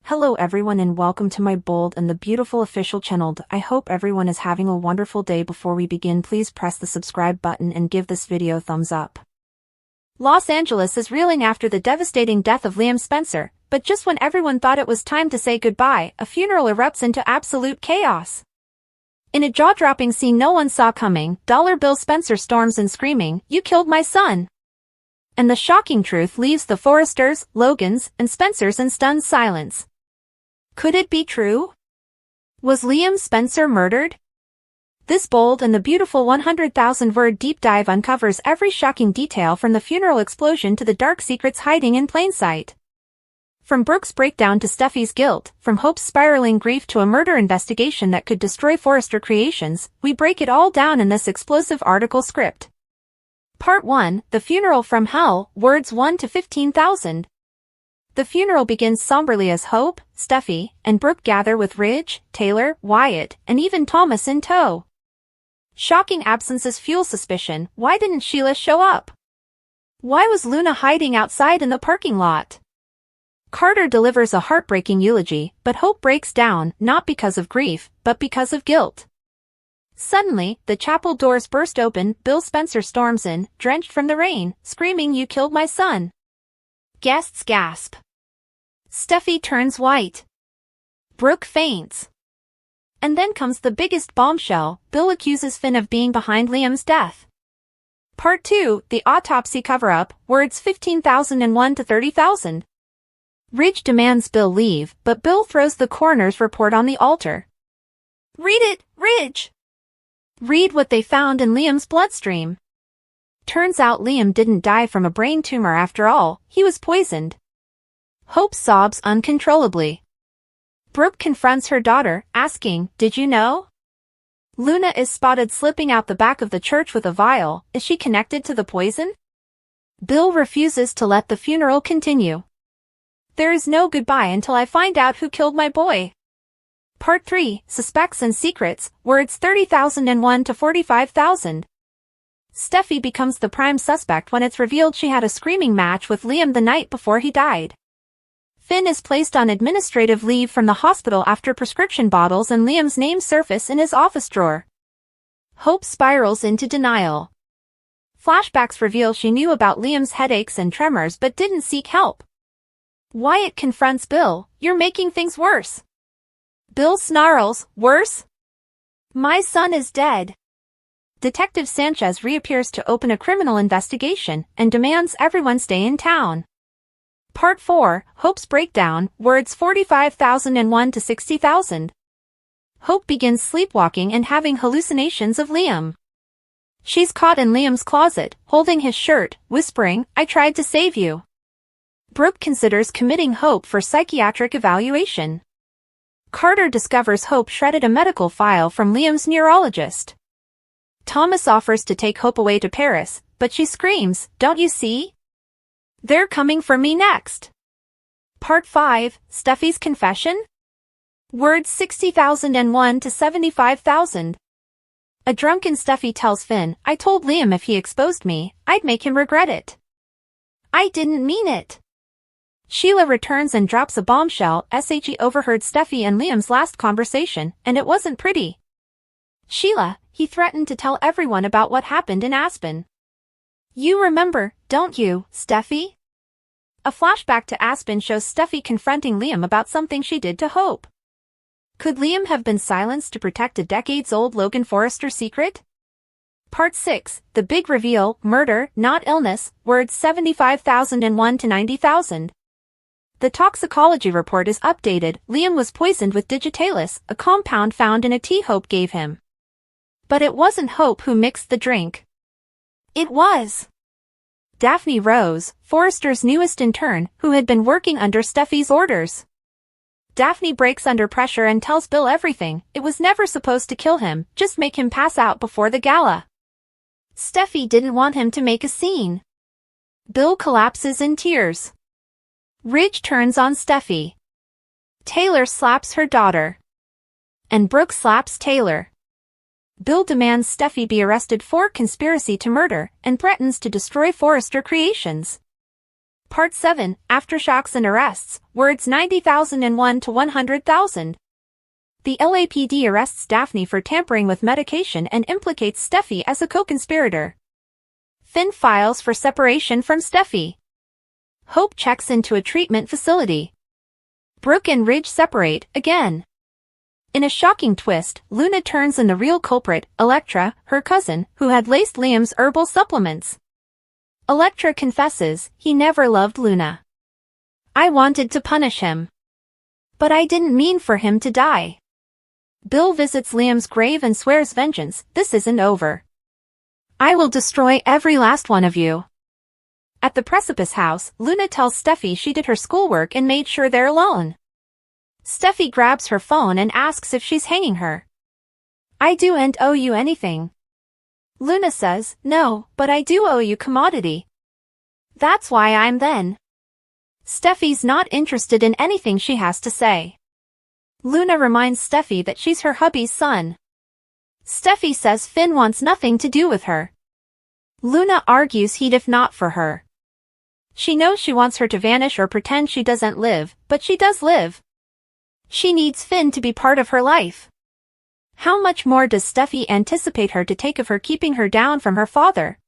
Hello everyone and welcome to my bold and the beautiful official channel. I hope everyone is having a wonderful day. Before we begin, please press the subscribe button and give this video a thumbs up. Los Angeles is reeling after the devastating death of Liam Spencer, but just when everyone thought it was time to say goodbye, a funeral erupts into absolute chaos. In a jaw-dropping scene no one saw coming, Dollar Bill Spencer storms in screaming, "You killed my son!" And the shocking truth leaves the Forresters, Logans, and Spencers in stunned silence. Could it be true? Was Liam Spencer murdered? This bold and the beautiful 100,000-word deep dive uncovers every shocking detail from the funeral explosion to the dark secrets hiding in plain sight. From Brooke's breakdown to Steffi's guilt, from Hope's spiraling grief to a murder investigation that could destroy Forrester Creations, we break it all down in this explosive article script. Part 1, The Funeral from Hell, words 1 to 15,000. The funeral begins somberly as Hope, Steffi, and Brooke gather with Ridge, Taylor, Wyatt, and even Thomas in tow. Shocking absences fuel suspicion. Why didn't Sheila show up? Why was Luna hiding outside in the parking lot? Carter delivers a heartbreaking eulogy, but Hope breaks down, not because of grief, but because of guilt. Suddenly, the chapel doors burst open. Bill Spencer storms in, drenched from the rain, screaming, "You killed my son!" Guests gasp. Steffi turns white. Brooke faints. And then comes the biggest bombshell. Bill accuses Finn of being behind Liam's death. Part 2, The Autopsy Cover-Up, words 15,001 to 30,000. Ridge demands Bill leave, but Bill throws the coroner's report on the altar. "Read it, Ridge! Read what they found in Liam's bloodstream." Turns out Liam didn't die from a brain tumor after all, he was poisoned. Hope sobs uncontrollably. Brooke confronts her daughter, asking, "Did you know?" Luna is spotted slipping out the back of the church with a vial. Is she connected to the poison? Bill refuses to let the funeral continue. There is no goodbye until I find out who killed my boy. Part 3, Suspects and Secrets, words 30,001 to 45,000. Steffi becomes the prime suspect when it's revealed she had a screaming match with Liam the night before he died. Finn is placed on administrative leave from the hospital after prescription bottles and Liam's name surface in his office drawer. Hope spirals into denial. Flashbacks reveal she knew about Liam's headaches and tremors but didn't seek help. Wyatt confronts Bill, "You're making things worse." Bill snarls, "Worse? My son is dead." Detective Sanchez reappears to open a criminal investigation and demands everyone stay in town. Part 4, Hope's Breakdown, words 45,001 to 60,000. Hope begins sleepwalking and having hallucinations of Liam. She's caught in Liam's closet, holding his shirt, whispering, "I tried to save you." Brooke considers committing Hope for psychiatric evaluation. Carter discovers Hope shredded a medical file from Liam's neurologist. Thomas offers to take Hope away to Paris, but she screams, "Don't you see? They're coming for me next." Part 5, Steffi's Confession? Words 60,001 to 75,000. A drunken Steffi tells Finn, "I told Liam if he exposed me, I'd make him regret it. I didn't mean it." Sheila returns and drops a bombshell. She overheard Steffi and Liam's last conversation, and it wasn't pretty. "Sheila, he threatened to tell everyone about what happened in Aspen. You remember, don't you, Steffi?" A flashback to Aspen shows Steffi confronting Liam about something she did to Hope. Could Liam have been silenced to protect a decades-old Logan Forrester secret? Part 6, The Big Reveal, Murder, Not Illness, words 75,001 to 90,000. The toxicology report is updated. Liam was poisoned with digitalis, a compound found in a tea Hope gave him. But it wasn't Hope who mixed the drink. It was Daphne Rose, Forrester's newest intern, who had been working under Steffi's orders. Daphne breaks under pressure and tells Bill everything. It was never supposed to kill him, just make him pass out before the gala. Steffi didn't want him to make a scene. Bill collapses in tears. Ridge turns on Steffi. Taylor slaps her daughter. And Brooke slaps Taylor. Bill demands Steffi be arrested for conspiracy to murder and threatens to destroy Forrester Creations. Part 7, Aftershocks and Arrests, Words 90,001 to 100,000. The LAPD arrests Daphne for tampering with medication and implicates Steffi as a co-conspirator. Finn files for separation from Steffi. Hope checks into a treatment facility. Brooke and Ridge separate, again. In a shocking twist, Luna turns on the real culprit, Elektra, her cousin, who had laced Liam's herbal supplements. Elektra confesses, he never loved Luna. I wanted to punish him. But I didn't mean for him to die. Bill visits Liam's grave and swears vengeance, this isn't over. I will destroy every last one of you. At the Precipice house, Luna tells Steffi she did her schoolwork and made sure they're alone. Steffi grabs her phone and asks if she's hanging her. I don't owe you anything. Luna says, no, but I do owe you commodity. That's why I'm then. Steffi's not interested in anything she has to say. Luna reminds Steffi that she's her hubby's son. Steffi says Finn wants nothing to do with her. Luna argues he'd if not for her. She knows she wants her to vanish or pretend she doesn't live, but she does live. She needs Finn to be part of her life. How much more does Steffi anticipate her to take of her keeping her down from her father?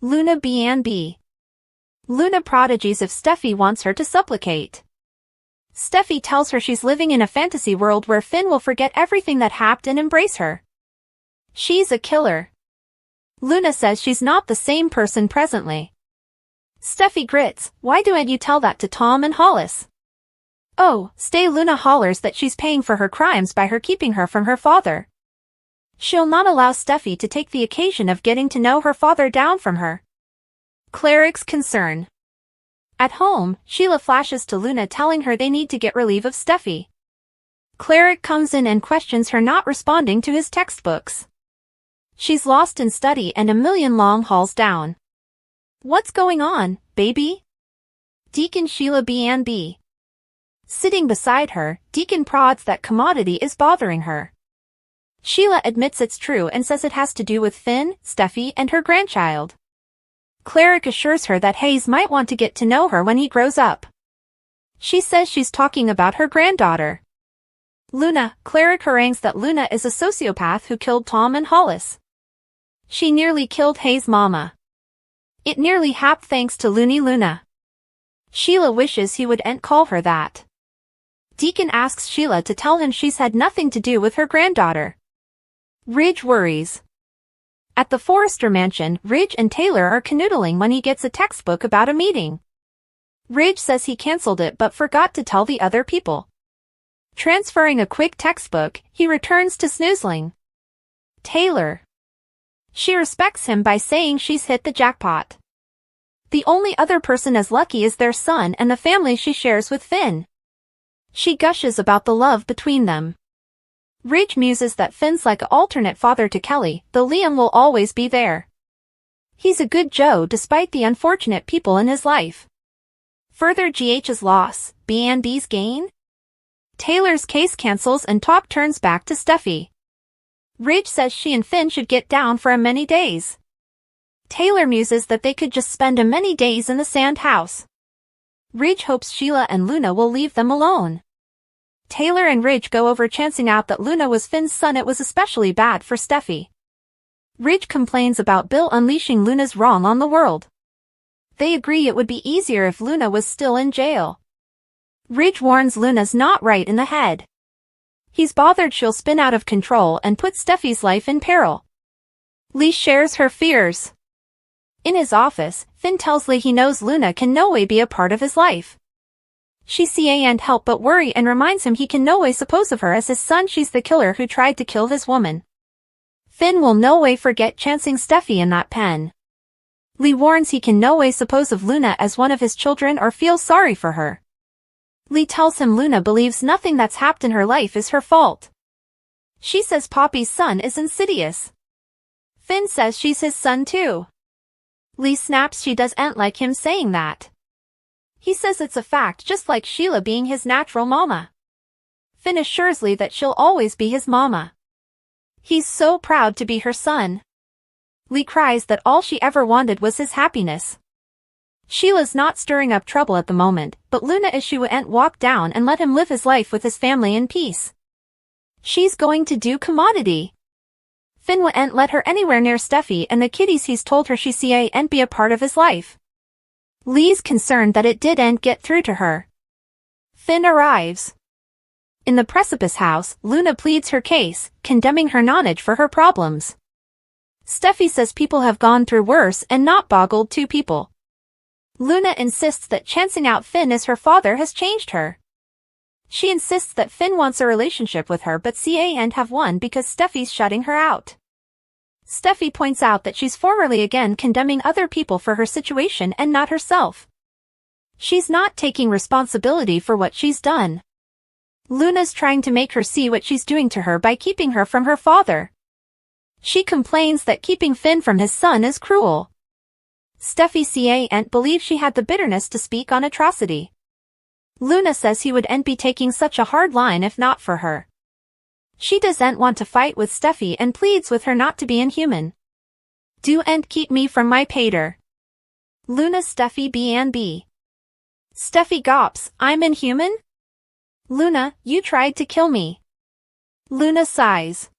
Luna B&B. Luna prodigies if Steffi wants her to supplicate. Steffi tells her she's living in a fantasy world where Finn will forget everything that happened and embrace her. She's a killer. Luna says she's not the same person presently. Steffi grits, why don't you tell that to Tom and Hollis? Oh, stay. Luna hollers that she's paying for her crimes by her keeping her from her father. She'll not allow Steffi to take the occasion of getting to know her father down from her. Cleric's concern. At home, Sheila flashes to Luna telling her they need to get relief of Steffi. Cleric comes in and questions her not responding to his textbooks. She's lost in study and a million long hauls down. What's going on, baby? Deacon Sheila B&B. Sitting beside her, Deacon prods that commodity is bothering her. Sheila admits it's true and says it has to do with Finn, Steffi, and her grandchild. Cleric assures her that Hayes might want to get to know her when he grows up. She says she's talking about her granddaughter. Cleric harangues that Luna is a sociopath who killed Tom and Hollis. She nearly killed Hayes' mama. It nearly happened thanks to Loony Luna. Sheila wishes he wouldn't call her that. Deacon asks Sheila to tell him she's had nothing to do with her granddaughter. Ridge worries. At the Forrester mansion, Ridge and Taylor are canoodling when he gets a textbook about a meeting. Ridge says he canceled it but forgot to tell the other people. Transferring a quick textbook, he returns to snoozling. Taylor. She respects him by saying she's hit the jackpot. The only other person as lucky is their son and the family she shares with Finn. She gushes about the love between them. Ridge muses that Finn's like an alternate father to Kelly, though Liam will always be there. He's a good Joe despite the unfortunate people in his life. Further GH's loss, B&B's gain? Taylor's case cancels and talk turns back to Steffi. Ridge says she and Finn should get down for a many days. Taylor muses that they could just spend a many days in the sand house. Ridge hopes Sheila and Luna will leave them alone. Taylor and Ridge go over chancing out that Luna was Finn's son. It was especially bad for Steffi. Ridge complains about Bill unleashing Luna's wrong on the world. They agree it would be easier if Luna was still in jail. Ridge warns Luna's not right in the head. He's bothered she'll spin out of control and put Steffi's life in peril. Lee shares her fears. In his office, Finn tells Lee he knows Luna can no way be a part of his life. She can't help but worry and reminds him he can no way suppose of her as his son. She's the killer who tried to kill his woman. Finn will no way forget chancing Steffi in that pen. Lee warns he can no way suppose of Luna as one of his children or feel sorry for her. Lee tells him Luna believes nothing that's happened in her life is her fault. She says Poppy's son is insidious. Finn says she's his son too. Lee snaps she doesn't like him saying that. He says it's a fact, just like Sheila being his natural mama. Finn assures Lee that she'll always be his mama. He's so proud to be her son. Lee cries that all she ever wanted was his happiness. Sheila's not stirring up trouble at the moment, but Luna is. She wouldn't walk down and let him live his life with his family in peace. She's going to do commodity. Finn wouldn't let her anywhere near Steffi and the kiddies. He's told her she can't be a part of his life. Lee's concerned that it didn't get through to her. Finn arrives. In the precipice house, Luna pleads her case, condemning her nonage for her problems. Steffi says people have gone through worse and not boggled two people. Luna insists that chancing out Finn as her father has changed her. She insists that Finn wants a relationship with her but can't have one because Steffi's shutting her out. Steffi points out that she's formerly again condemning other people for her situation and not herself. She's not taking responsibility for what she's done. Luna's trying to make her see what she's doing to her by keeping her from her father. She complains that keeping Finn from his son is cruel. Steffi can't believe she had the bitterness to speak on atrocity. Luna says he wouldn't be taking such a hard line if not for her. She doesn't want to fight with Steffi and pleads with her not to be inhuman. Do and keep me from my pater. Luna Steffi B&B. Steffi gops, I'm inhuman? Luna, you tried to kill me. Luna sighs.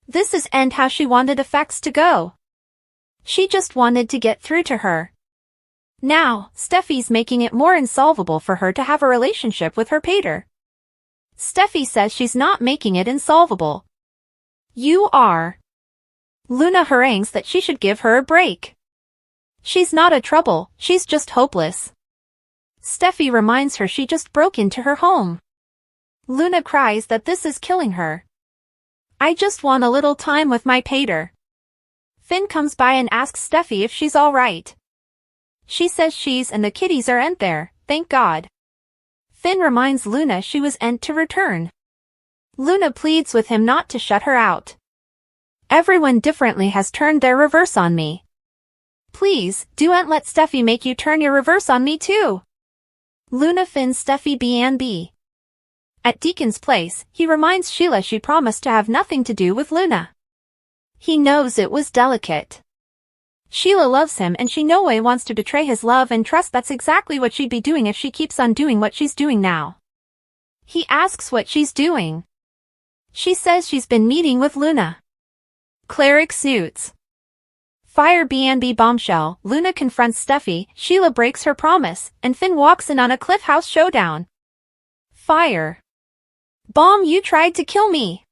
This isn't how she wanted effects to go. She just wanted to get through to her. Now, Steffi's making it more insolvable for her to have a relationship with her pater. Steffi says she's not making it insolvable. You are. Luna harangues that she should give her a break. She's not a trouble, she's just hopeless. Steffi reminds her she just broke into her home. Luna cries that this is killing her. I just want a little time with my pater. Finn comes by and asks Steffi if she's all right. She says she's and the kiddies aren't there, thank God. Finn reminds Luna she was to return. Luna pleads with him not to shut her out. Everyone differently has turned their reverse on me. Please, don't let Steffi make you turn your reverse on me too. Luna Finn Steffi B&B. At Deacon's place, he reminds Sheila she promised to have nothing to do with Luna. He knows it was delicate. Sheila loves him and she no way wants to betray his love and trust. That's exactly what she'd be doing if she keeps on doing what she's doing now. He asks what she's doing. She says she's been meeting with Luna. Cleric suits. Fire B&B bombshell, Luna confronts Steffi, Sheila breaks her promise, and Finn walks in on a Cliff House showdown. Fire. Bomb, you tried to kill me.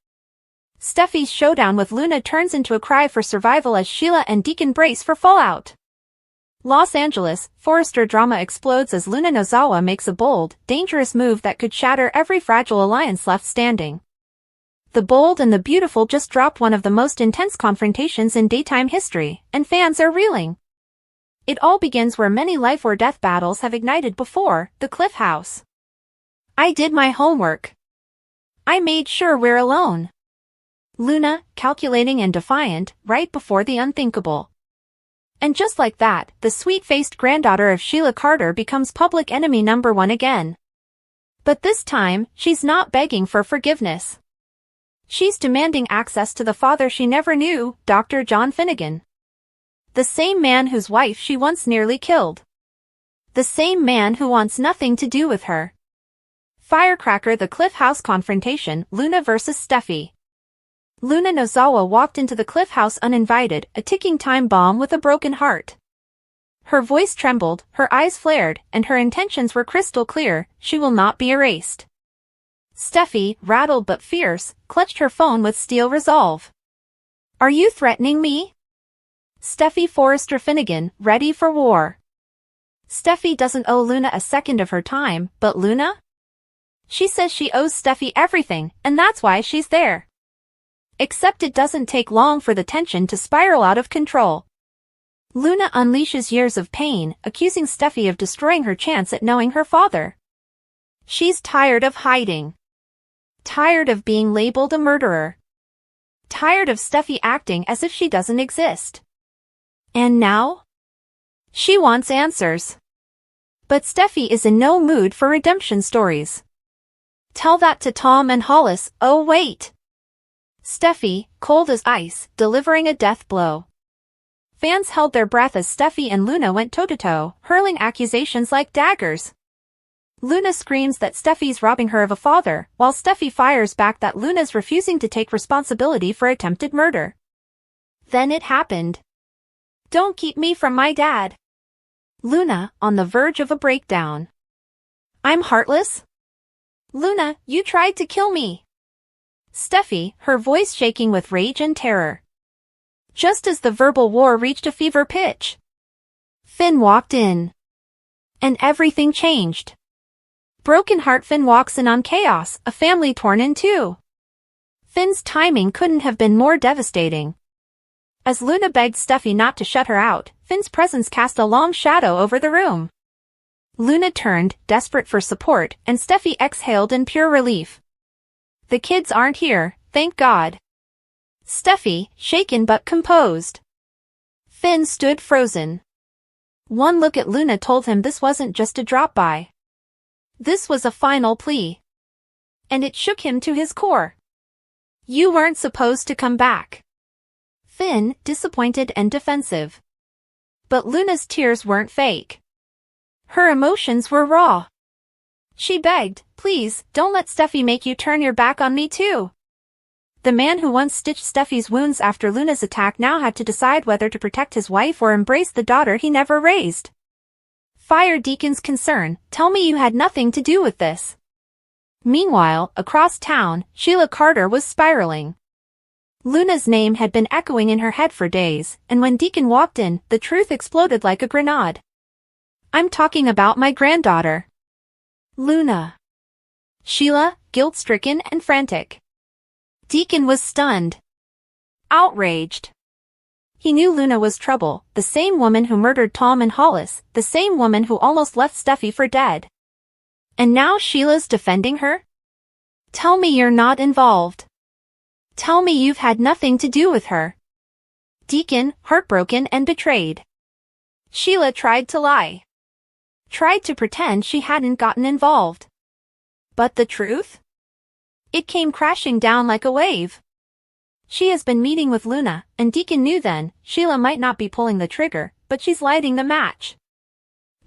Steffi's showdown with Luna turns into a cry for survival as Sheila and Deacon brace for fallout. Los Angeles, Forrester drama explodes as Luna Nozawa makes a bold, dangerous move that could shatter every fragile alliance left standing. The Bold and the Beautiful just dropped one of the most intense confrontations in daytime history, and fans are reeling. It all begins where many life or death battles have ignited before, the Cliff House. I did my homework. I made sure we're alone. Luna, calculating and defiant, right before the unthinkable. And just like that, the sweet-faced granddaughter of Sheila Carter becomes public enemy number one again. But this time, she's not begging for forgiveness. She's demanding access to the father she never knew, Dr. John Finnegan. The same man whose wife she once nearly killed. The same man who wants nothing to do with her. Firecracker the Cliff House confrontation, Luna versus Steffi. Luna Nozawa walked into the Cliff House uninvited, a ticking time bomb with a broken heart. Her voice trembled, her eyes flared, and her intentions were crystal clear, she will not be erased. Steffi, rattled but fierce, clutched her phone with steel resolve. Are you threatening me? Steffi Forrester Finnegan, ready for war. Steffi doesn't owe Luna a second of her time, but Luna? She says she owes Steffi everything, and that's why she's there. Except it doesn't take long for the tension to spiral out of control. Luna unleashes years of pain, accusing Steffi of destroying her chance at knowing her father. She's tired of hiding. Tired of being labeled a murderer. Tired of Steffi acting as if she doesn't exist. And now? She wants answers. But Steffi is in no mood for redemption stories. Tell that to Tom and Hollis, oh wait. Steffi, cold as ice, delivering a death blow. Fans held their breath as Steffi and Luna went toe-to-toe, hurling accusations like daggers. Luna screams that Steffi's robbing her of a father, while Steffi fires back that Luna's refusing to take responsibility for attempted murder. Then it happened. "Don't keep me from my dad." Luna, on the verge of a breakdown. "I'm heartless?" "Luna, you tried to kill me." Steffi, her voice shaking with rage and terror. Just as the verbal war reached a fever pitch, Finn walked in. And everything changed. Broken heart Finn walks in on chaos, a family torn in two. Finn's timing couldn't have been more devastating. As Luna begged Steffi not to shut her out, Finn's presence cast a long shadow over the room. Luna turned, desperate for support, and Steffi exhaled in pure relief. "The kids aren't here, thank God." Steffi, shaken but composed. Finn stood frozen. One look at Luna told him this wasn't just a drop-by. This was a final plea. And it shook him to his core. "You weren't supposed to come back." Finn, disappointed and defensive. But Luna's tears weren't fake. Her emotions were raw. She begged, "Please, don't let Steffi make you turn your back on me too." The man who once stitched Steffi's wounds after Luna's attack now had to decide whether to protect his wife or embrace the daughter he never raised. Fire Deacon's concern, "Tell me you had nothing to do with this." Meanwhile, across town, Sheila Carter was spiraling. Luna's name had been echoing in her head for days, and when Deacon walked in, the truth exploded like a grenade. "I'm talking about my granddaughter. Luna." Sheila, guilt-stricken and frantic. Deacon was stunned. Outraged. He knew Luna was trouble, the same woman who murdered Tom and Hollis, the same woman who almost left Steffi for dead. And now Sheila's defending her? "Tell me you're not involved. Tell me you've had nothing to do with her." Deacon, heartbroken and betrayed. Sheila tried to lie. Tried to pretend she hadn't gotten involved. But the truth? It came crashing down like a wave. She has been meeting with Luna, and Deacon knew then, Sheila might not be pulling the trigger, but she's lighting the match.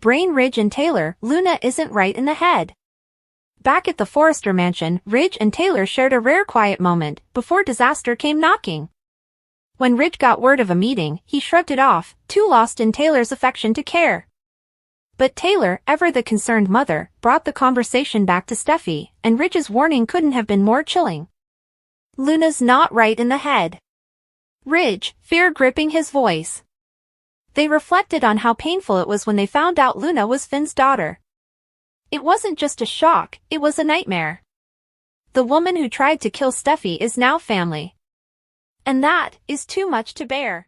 Brain Ridge and Taylor, Luna isn't right in the head. Back at the Forrester mansion, Ridge and Taylor shared a rare quiet moment, before disaster came knocking. When Ridge got word of a meeting, he shrugged it off, too lost in Taylor's affection to care. But Taylor, ever the concerned mother, brought the conversation back to Steffi, and Ridge's warning couldn't have been more chilling. "Luna's not right in the head." Ridge, fear gripping his voice. They reflected on how painful it was when they found out Luna was Finn's daughter. It wasn't just a shock, it was a nightmare. The woman who tried to kill Steffi is now family. And that is too much to bear.